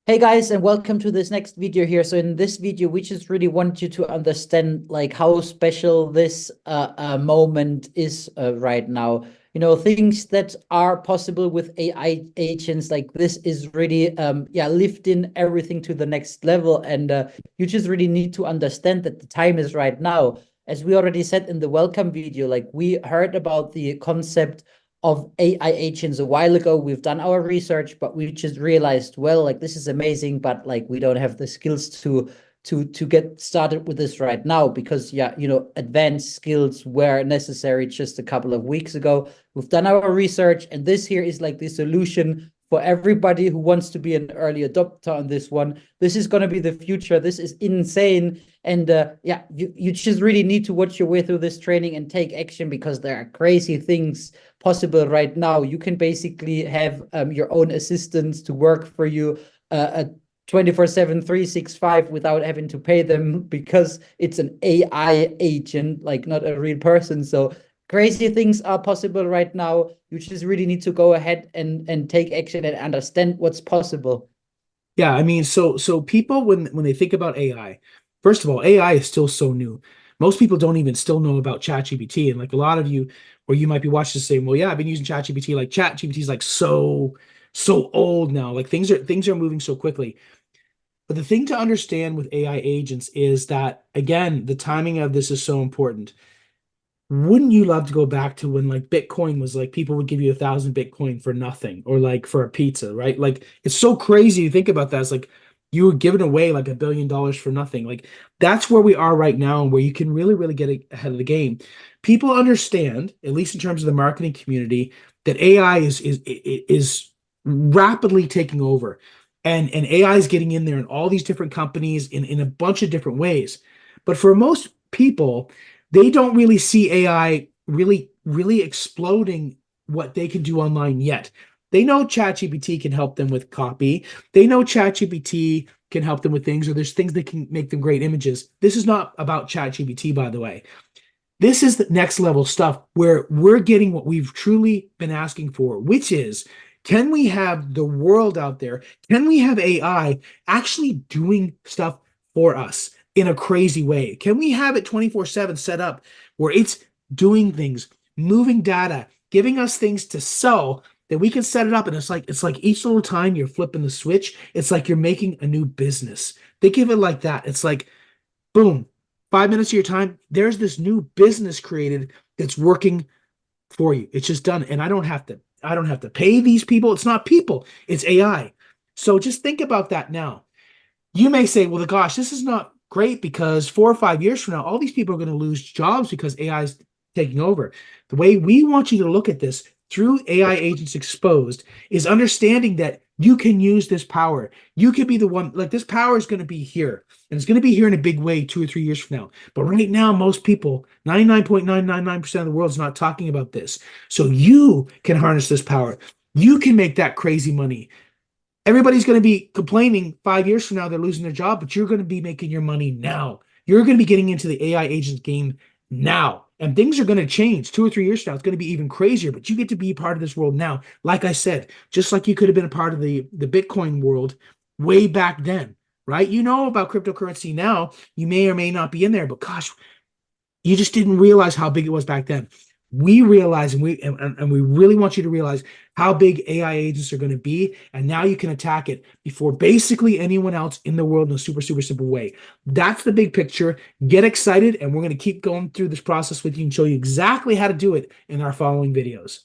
Hey guys, and welcome to this next video here. So in this video, we just really want you to understand like how special this moment is right now. You know, things that are possible with AI agents like this is really lifting everything to the next level. And you just really need to understand that the time is right now. As we already said in the welcome video, like we heard about the concept of AI agents a while ago. We've done our research, but we just realized, well, like this is amazing, but like we don't have the skills to get started with this right now because advanced skills were necessary just a couple of weeks ago. We've done our research, and this here is like the solution for everybody who wants to be an early adopter on this one. This is going to be the future. This is insane. And you just really need to watch your way through this training and take action because there are crazy things possible right now. You can basically have your own assistants to work for you 24/7, 365 without having to pay them because it's an AI agent, like not a real person. So crazy things are possible right now. You just really need to go ahead and take action and understand what's possible. Yeah, I mean, so people when they think about AI, first of all, AI is still so new. Most people don't even still know about ChatGPT, and like a lot of you, or you might be watching saying, "Well, yeah, I've been using ChatGPT." Like ChatGPT is like so old now. Like things are moving so quickly. But the thing to understand with AI agents is that again, the timing of this is so important. Wouldn't you love to go back to when like Bitcoin was like people would give you 1,000 Bitcoin for nothing or like for a pizza, right? Like it's so crazy to think about that. It's like you were giving away like $1 billion for nothing. Like that's where we are right now, and where you can really get ahead of the game. People understand, at least in terms of the marketing community, that AI is rapidly taking over, and AI is getting in there in all these different companies in a bunch of different ways. But for most people, they don't really see AI really exploding what they can do online yet. They know ChatGPT can help them with copy. They know ChatGPT can help them with things, or there's things that can make them great images. This is not about ChatGPT, by the way. This is the next level stuff where we're getting what we've truly been asking for, which is, can we have the world out there? Can we have AI actually doing stuff for us in a crazy way? Can we have it 24/7 set up where it's doing things, moving data, giving us things to sell that we can set it up, and it's like each little time you're flipping the switch, it's like you're making a new business. Think of it like that. It's like boom, 5 minutes of your time, there's this new business created that's working for you. It's just done. And I don't have to pay these people. It's not people, it's AI. So just think about that now. You may say, well, gosh, this is not great because 4 or 5 years from now, all these people are going to lose jobs because AI is taking over. The way we want you to look at this through AI agents exposed is understanding that you can use this power. You could be the one, like this power is going to be here, and it's going to be here in a big way 2 or 3 years from now. But right now, most people, 99.999% of the world is not talking about this. So you can harness this power. You can make that crazy money. Everybody's going to be complaining 5 years from now they're losing their job, but you're going to be making your money now. You're going to be getting into the AI agent game now. And things are going to change 2 or 3 years from now. It's going to be even crazier, but you get to be part of this world now. Like I said, just like you could have been a part of the Bitcoin world way back then, right? You know about cryptocurrency now. You may or may not be in there, but gosh, you just didn't realize how big it was back then. We realize, and we really want you to realize how big AI agents are going to be, and now you can attack it before basically anyone else in the world in a super simple way. That's the big picture. Get excited, and we're going to keep going through this process with you and show you exactly how to do it in our following videos.